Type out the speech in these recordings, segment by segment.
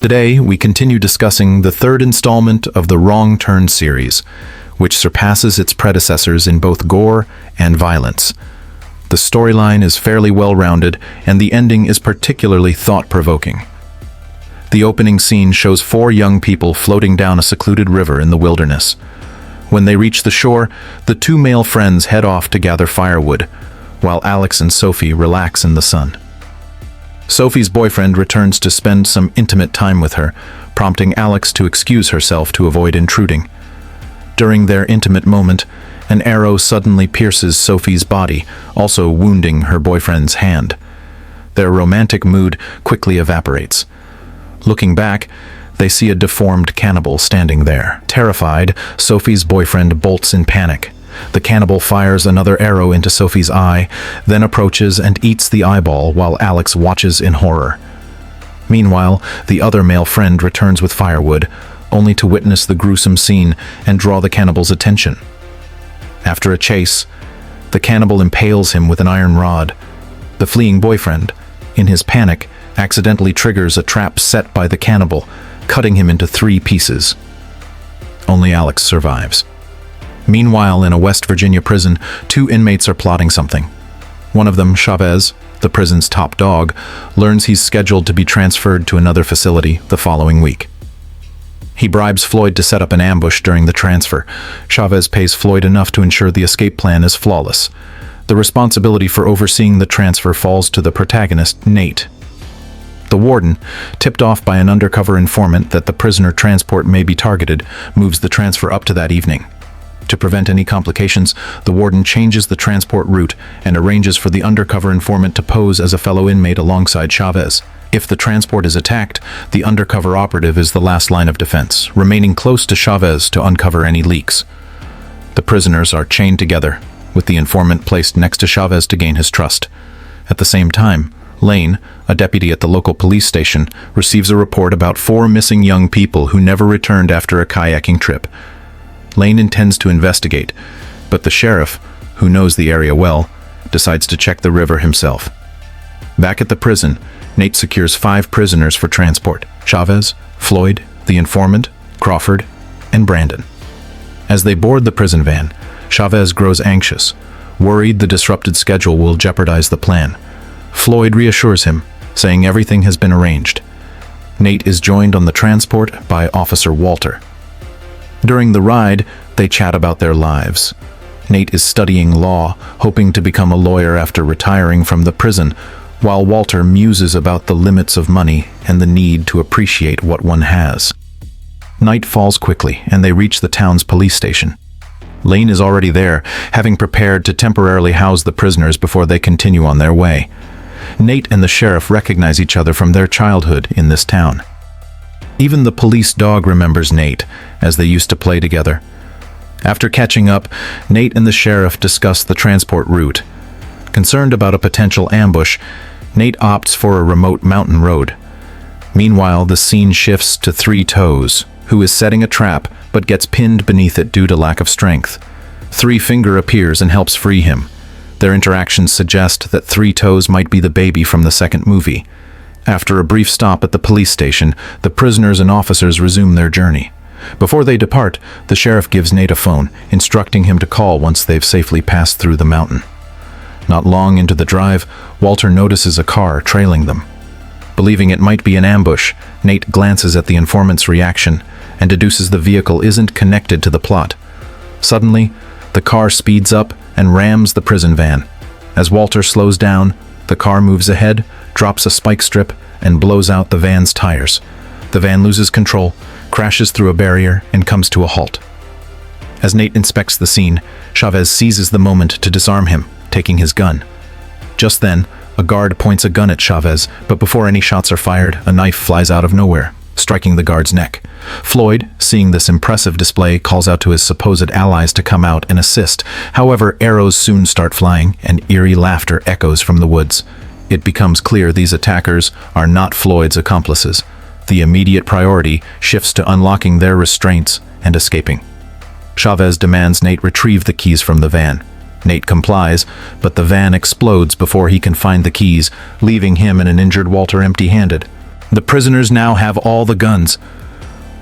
Today, we continue discussing the third installment of the Wrong Turn series, which surpasses its predecessors in both gore and violence. The storyline is fairly well-rounded, and the ending is particularly thought-provoking. The opening scene shows four young people floating down a secluded river in the wilderness. When they reach the shore, the two male friends head off to gather firewood, while Alex and Sophie relax in the sun. Sophie's boyfriend returns to spend some intimate time with her, prompting Alex to excuse herself to avoid intruding. During their intimate moment, an arrow suddenly pierces Sophie's body, also wounding her boyfriend's hand. Their romantic mood quickly evaporates. Looking back, they see a deformed cannibal standing there. Terrified, Sophie's boyfriend bolts in panic. The cannibal fires another arrow into Sophie's eye, then approaches and eats the eyeball while Alex watches in horror. Meanwhile, the other male friend returns with firewood, only to witness the gruesome scene and draw the cannibal's attention. After a chase, the cannibal impales him with an iron rod. The fleeing boyfriend, in his panic, accidentally triggers a trap set by the cannibal, cutting him into 3 pieces. Only Alex survives. Meanwhile, in a West Virginia prison, 2 inmates are plotting something. One of them, Chavez, the prison's top dog, learns he's scheduled to be transferred to another facility the following week. He bribes Floyd to set up an ambush during the transfer. Chavez pays Floyd enough to ensure the escape plan is flawless. The responsibility for overseeing the transfer falls to the protagonist, Nate. The warden, tipped off by an undercover informant that the prisoner transport may be targeted, moves the transfer up to that evening. To prevent any complications, the warden changes the transport route and arranges for the undercover informant to pose as a fellow inmate alongside Chavez. If the transport is attacked, the undercover operative is the last line of defense, remaining close to Chavez to uncover any leaks. The prisoners are chained together, with the informant placed next to Chavez to gain his trust. At the same time, Lane, a deputy at the local police station, receives a report about 4 missing young people who never returned after a kayaking trip. Lane intends to investigate, but the sheriff, who knows the area well, decides to check the river himself. Back at the prison, Nate secures 5 prisoners for transport: Chavez, Floyd, the informant, Crawford, and Brandon. As they board the prison van, Chavez grows anxious, worried the disrupted schedule will jeopardize the plan. Floyd reassures him, saying everything has been arranged. Nate is joined on the transport by Officer Walter. During the ride, they chat about their lives. Nate is studying law, hoping to become a lawyer after retiring from the prison, while Walter muses about the limits of money and the need to appreciate what one has. Night falls quickly, and they reach the town's police station. Lane is already there, having prepared to temporarily house the prisoners before they continue on their way. Nate and the sheriff recognize each other from their childhood in this town. Even the police dog remembers Nate, as they used to play together. After catching up, Nate and the sheriff discuss the transport route. Concerned about a potential ambush, Nate opts for a remote mountain road. Meanwhile, the scene shifts to 3 Toes, who is setting a trap but gets pinned beneath it due to lack of strength. 3 Finger appears and helps free him. Their interactions suggest that 3 Toes might be the baby from the second movie. After a brief stop at the police station, the prisoners and officers resume their journey. Before they depart, the sheriff gives Nate a phone, instructing him to call once they've safely passed through the mountain. Not long into the drive, Walter notices a car trailing them. Believing it might be an ambush, Nate glances at the informant's reaction and deduces the vehicle isn't connected to the plot. Suddenly, the car speeds up and rams the prison van. As Walter slows down, the car moves ahead, drops a spike strip, and blows out the van's tires. The van loses control, crashes through a barrier, and comes to a halt. As Nate inspects the scene, Chavez seizes the moment to disarm him, taking his gun. Just then, a guard points a gun at Chavez, but before any shots are fired, a knife flies out of nowhere, striking the guard's neck. Floyd, seeing this impressive display, calls out to his supposed allies to come out and assist. However, arrows soon start flying, and eerie laughter echoes from the woods. It becomes clear these attackers are not Floyd's accomplices. The immediate priority shifts to unlocking their restraints and escaping. Chavez demands Nate retrieve the keys from the van. Nate complies, but the van explodes before he can find the keys, leaving him and an injured Walter empty-handed. The prisoners now have all the guns.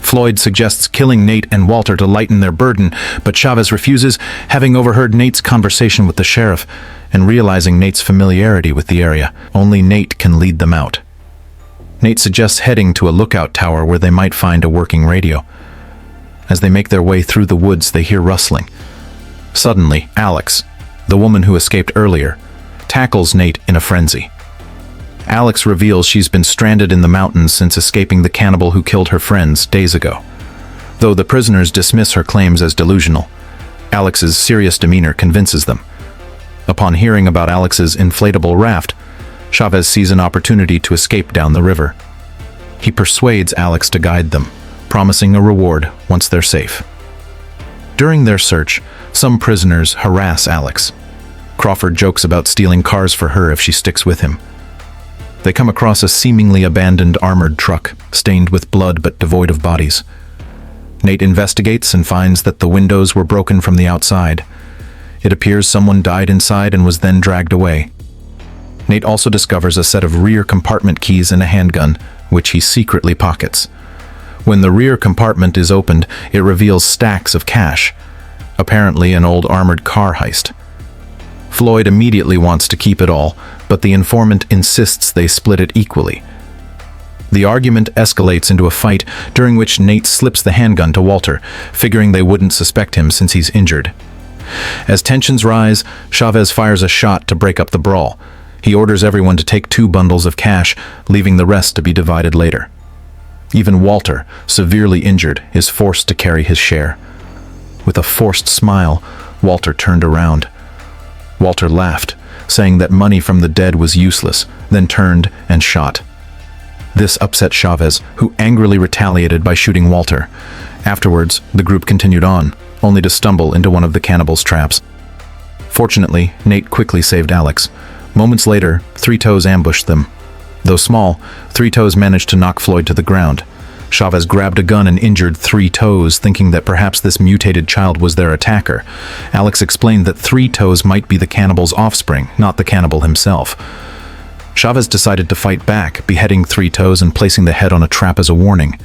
Floyd suggests killing Nate and Walter to lighten their burden, but Chavez refuses, having overheard Nate's conversation with the sheriff and realizing Nate's familiarity with the area. Only Nate can lead them out. Nate suggests heading to a lookout tower where they might find a working radio. As they make their way through the woods, they hear rustling. Suddenly, Alex, the woman who escaped earlier, tackles Nate in a frenzy. Alex reveals she's been stranded in the mountains since escaping the cannibal who killed her friends days ago. Though the prisoners dismiss her claims as delusional, Alex's serious demeanor convinces them. Upon hearing about Alex's inflatable raft, Chavez sees an opportunity to escape down the river. He persuades Alex to guide them, promising a reward once they're safe. During their search, some prisoners harass Alex. Crawford jokes about stealing cars for her if she sticks with him. They come across a seemingly abandoned armored truck, stained with blood but devoid of bodies. Nate investigates and finds that the windows were broken from the outside. It appears someone died inside and was then dragged away. Nate also discovers a set of rear compartment keys and a handgun, which he secretly pockets. When the rear compartment is opened, it reveals stacks of cash, apparently an old armored car heist. Floyd immediately wants to keep it all, but the informant insists they split it equally. The argument escalates into a fight, during which Nate slips the handgun to Walter, figuring they wouldn't suspect him since he's injured. As tensions rise, Chavez fires a shot to break up the brawl. He orders everyone to take 2 bundles of cash, leaving the rest to be divided later. Even Walter, severely injured, is forced to carry his share. With a forced smile, Walter turned around. Walter laughed, saying that money from the dead was useless, then turned and shot. This upset Chavez, who angrily retaliated by shooting Walter. Afterwards, the group continued on, only to stumble into one of the cannibals' traps. Fortunately, Nate quickly saved Alex. Moments later, Three Toes ambushed them. Though small, Three Toes managed to knock Floyd to the ground. Chavez grabbed a gun and injured Three Toes, thinking that perhaps this mutated child was their attacker. Alex explained that Three Toes might be the cannibal's offspring, not the cannibal himself. Chavez decided to fight back, beheading Three Toes and placing the head on a trap as a warning.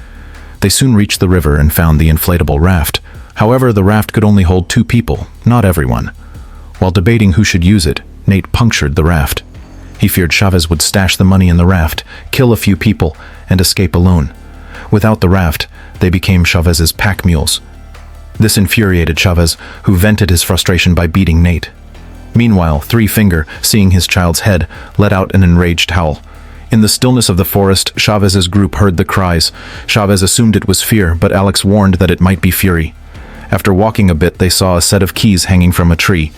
They soon reached the river and found the inflatable raft. However, the raft could only hold 2 people, not everyone. While debating who should use it, Nate punctured the raft. He feared Chavez would stash the money in the raft, kill a few people, and escape alone. Without the raft, they became Chavez's pack mules. This infuriated Chavez, who vented his frustration by beating Nate. Meanwhile, Three Finger, seeing his child's head, let out an enraged howl. In the stillness of the forest, Chavez's group heard the cries. Chavez assumed it was fear, but Alex warned that it might be fury. After walking a bit, they saw a set of keys hanging from a tree.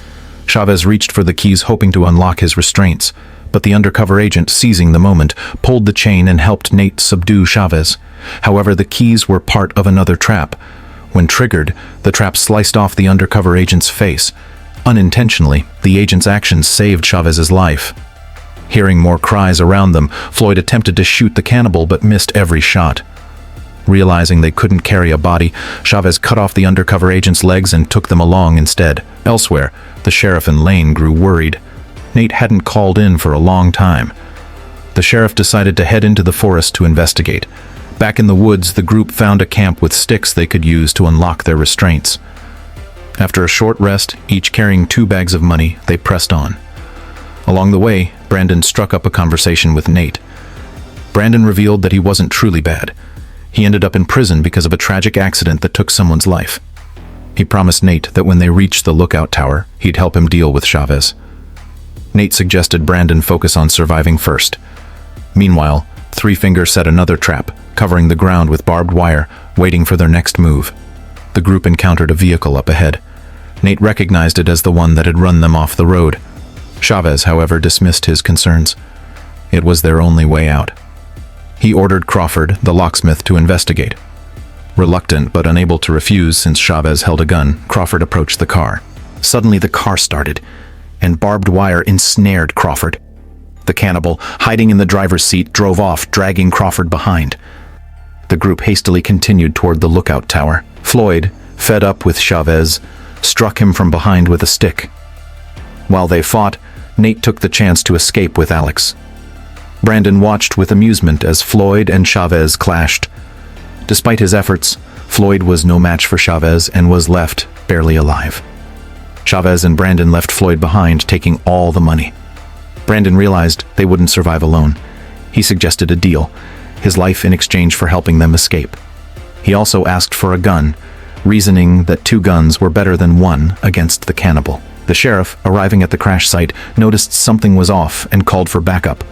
Chavez reached for the keys, hoping to unlock his restraints, but the undercover agent, seizing the moment, pulled the chain and helped Nate subdue Chavez. However, the keys were part of another trap. When triggered, the trap sliced off the undercover agent's face. Unintentionally, the agent's actions saved Chavez's life. Hearing more cries around them, Floyd attempted to shoot the cannibal but missed every shot. Realizing they couldn't carry a body, Chavez cut off the undercover agent's legs and took them along instead. Elsewhere, the sheriff and Lane grew worried. Nate hadn't called in for a long time. The sheriff decided to head into the forest to investigate. Back in the woods, the group found a camp with sticks they could use to unlock their restraints. After a short rest, each carrying 2 bags of money, they pressed on. Along the way, Brandon struck up a conversation with Nate. Brandon revealed that he wasn't truly bad. He ended up in prison because of a tragic accident that took someone's life. He promised Nate that when they reached the lookout tower, he'd help him deal with Chavez. Nate suggested Brandon focus on surviving first. Meanwhile, Three Finger set another trap, covering the ground with barbed wire, waiting for their next move. The group encountered a vehicle up ahead. Nate recognized it as the one that had run them off the road. Chavez, however, dismissed his concerns. It was their only way out. He ordered Crawford, the locksmith, to investigate. Reluctant but unable to refuse since Chavez held a gun, Crawford approached the car. Suddenly the car started, and barbed wire ensnared Crawford. The cannibal, hiding in the driver's seat, drove off, dragging Crawford behind. The group hastily continued toward the lookout tower. Floyd, fed up with Chavez, struck him from behind with a stick. While they fought, Nate took the chance to escape with Alex. Brandon watched with amusement as Floyd and Chavez clashed. Despite his efforts, Floyd was no match for Chavez and was left barely alive. Chavez and Brandon left Floyd behind, taking all the money. Brandon realized they wouldn't survive alone. He suggested a deal, his life in exchange for helping them escape. He also asked for a gun, reasoning that 2 guns were better than 1 against the cannibal. The sheriff, arriving at the crash site, noticed something was off and called for backup.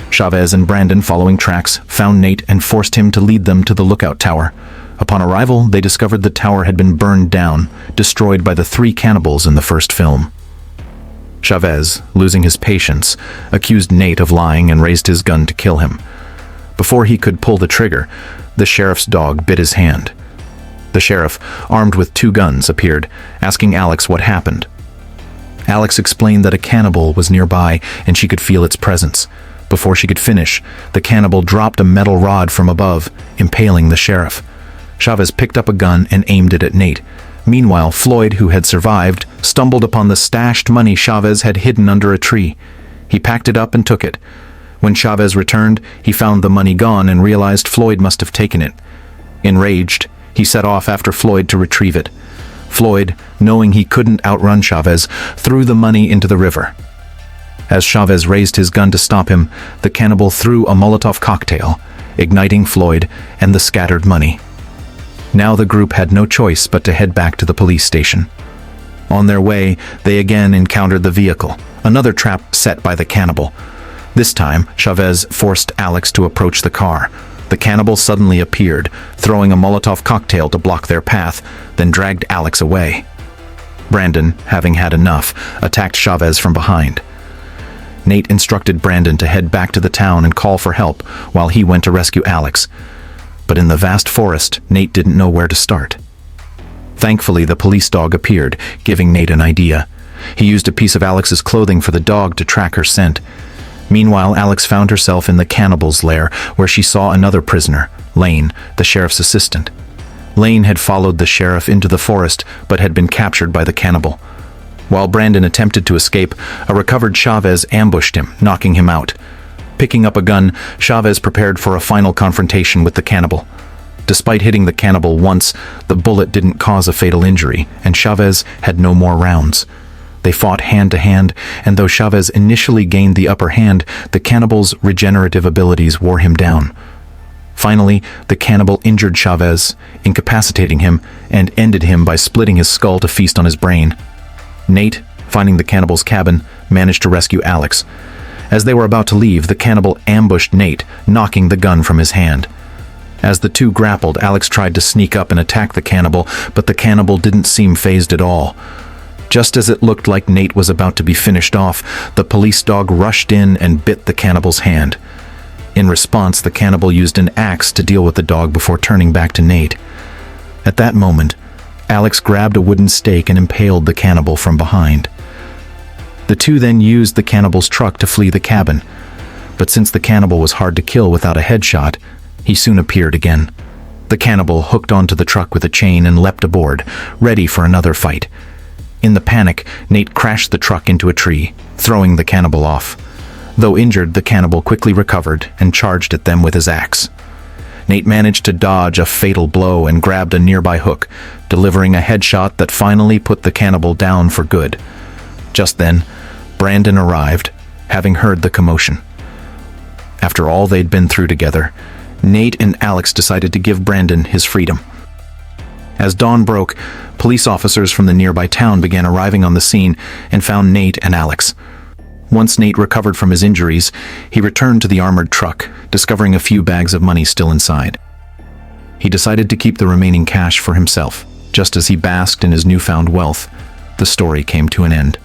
Chavez and Brandon, following tracks, found Nate and forced him to lead them to the lookout tower. Upon arrival, they discovered the tower had been burned down, destroyed by the 3 cannibals in the first film. Chavez, losing his patience, accused Nate of lying and raised his gun to kill him. Before he could pull the trigger, the sheriff's dog bit his hand. The sheriff, armed with 2 guns, appeared, asking Alex what happened. Alex explained that a cannibal was nearby and she could feel its presence. Before she could finish, the cannibal dropped a metal rod from above, impaling the sheriff. Chavez picked up a gun and aimed it at Nate. Meanwhile, Floyd, who had survived, stumbled upon the stashed money Chavez had hidden under a tree. He packed it up and took it. When Chavez returned, he found the money gone and realized Floyd must have taken it. Enraged, he set off after Floyd to retrieve it. Floyd, knowing he couldn't outrun Chavez, threw the money into the river. As Chavez raised his gun to stop him, the cannibal threw a Molotov cocktail, igniting Floyd and the scattered money. Now the group had no choice but to head back to the police station. On their way, they again encountered the vehicle, another trap set by the cannibal. This time, Chavez forced Alex to approach the car. The cannibal suddenly appeared, throwing a Molotov cocktail to block their path, then dragged Alex away. Brandon, having had enough, attacked Chavez from behind. Nate instructed Brandon to head back to the town and call for help while he went to rescue Alex. But in the vast forest, Nate didn't know where to start. Thankfully, the police dog appeared, giving Nate an idea. He used a piece of Alex's clothing for the dog to track her scent. Meanwhile, Alex found herself in the cannibal's lair, where she saw another prisoner, Lane, the sheriff's assistant. Lane had followed the sheriff into the forest, but had been captured by the cannibal. While Brandon attempted to escape, a recovered Chavez ambushed him, knocking him out. Picking up a gun, Chavez prepared for a final confrontation with the cannibal. Despite hitting the cannibal once, the bullet didn't cause a fatal injury, and Chavez had no more rounds. They fought hand to hand, and though Chavez initially gained the upper hand, the cannibal's regenerative abilities wore him down. Finally, the cannibal injured Chavez, incapacitating him, and ended him by splitting his skull to feast on his brain. Nate, finding the cannibal's cabin, managed to rescue Alex. As they were about to leave, the cannibal ambushed Nate, knocking the gun from his hand. As the two grappled, Alex tried to sneak up and attack the cannibal, but the cannibal didn't seem fazed at all. Just as it looked like Nate was about to be finished off, the police dog rushed in and bit the cannibal's hand. In response, the cannibal used an axe to deal with the dog before turning back to Nate. At that moment, Alex grabbed a wooden stake and impaled the cannibal from behind. The two then used the cannibal's truck to flee the cabin, but since the cannibal was hard to kill without a headshot, he soon appeared again. The cannibal hooked onto the truck with a chain and leapt aboard, ready for another fight. In the panic, Nate crashed the truck into a tree, throwing the cannibal off. Though injured, the cannibal quickly recovered and charged at them with his axe. Nate managed to dodge a fatal blow and grabbed a nearby hook, delivering a headshot that finally put the cannibal down for good. Just then, Brandon arrived, having heard the commotion. After all they'd been through together, Nate and Alex decided to give Brandon his freedom. As dawn broke, police officers from the nearby town began arriving on the scene and found Nate and Alex. Once Nate recovered from his injuries, he returned to the armored truck, discovering a few bags of money still inside. He decided to keep the remaining cash for himself. Just as he basked in his newfound wealth, the story came to an end.